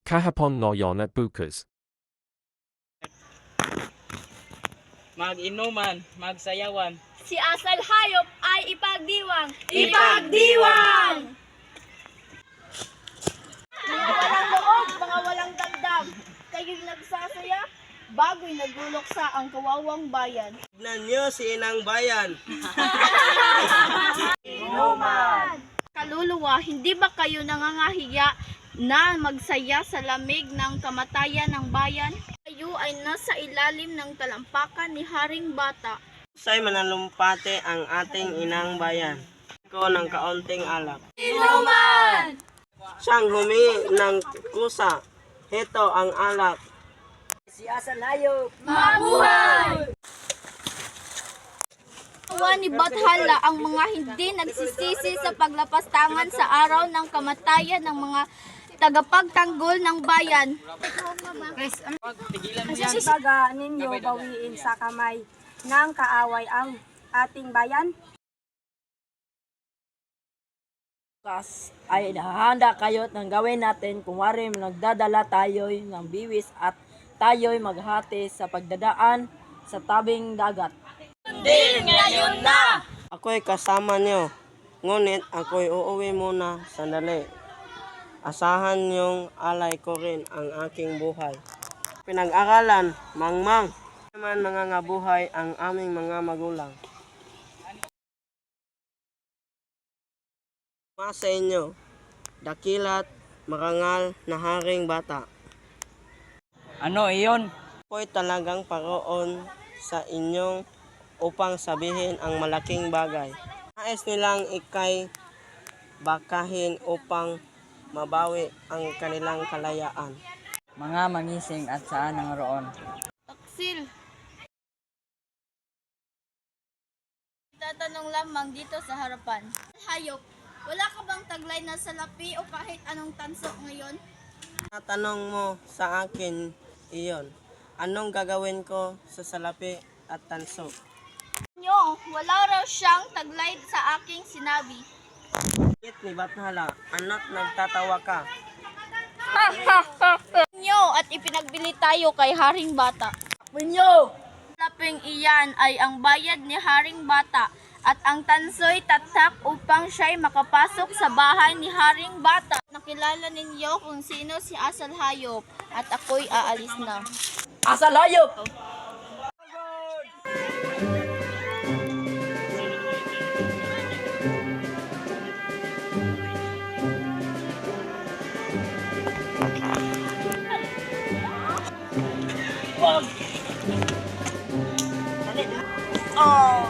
Kahapon ngayon at bukas. Mag-inuman, magsayawan. Si Asal Hayop ay ipagdiwang. Ipagdiwang! Mga walang loob, mga walang damdam. Kayo'y nagsasaya, bago'y nagluluksa ang kawawang bayan. Tignan niyo si Inang Bayan. Kaluluwa, hindi ba kayo nangangahiya na magsaya sa lamig ng kamatayan ng bayan? Kayo ay nasa ilalim ng talampakan ni Haring Bata. Sa'y manalumpate ang ating Inang Bayan. Ko ng kaunting alak. Inuman! Siyang humingi ng kusa. Heto ang alak. Si Asal Hayop! Mabuhay! Awa ni Bathala ang mga hindi nagsisisi sa paglapastangan sa araw ng kamatayan ng mga tagapagtanggol ng bayan. Baga ninyo bawiin sa kamay ng kaaway ang ating bayan. Bukas ay nahahanda kayo ng gawin natin kung wari nagdadala tayo'y ng biwis at tayo'y maghati sa pagdadaan sa tabing dagat. Ako'y kasama niyo. Ngunit ako'y uuwi muna sandali. Asahan niyong alay ko rin ang aking buhay. Pinag-aralan, mangmang. Naman nangangabuhay ang aming mga magulang. Sa inyo, dakilat, marangal na Haring Bata. Ano iyon? Ako'y talagang paroon sa inyong upang sabihin ang malaking bagay. Nais nilang ikay bakahin upang mabawi ang kanilang kalayaan. Mga mangising at saan ang roon? Taksil. Tatanong lamang dito sa harapan. Hayop, wala ka bang taglay na salapi o kahit anong tanso ngayon? Tatanong mo sa akin iyon. Anong gagawin ko sa salapi at tanso? Nyo, wala raw siyang taglay sa aking sinabi. Bakit ni Bathala, anak nagtatawa ka? Nyo, at ipinagbili tayo kay Haring Bata. Punyo! Laping iyan ay ang bayad ni Haring Bata at ang tanso'y tatak upang siya'y makapasok sa bahay ni Haring Bata. Nakilala ninyo kung sino si Asal Hayop at ako'y aalis na. Asal Hayop! Oh!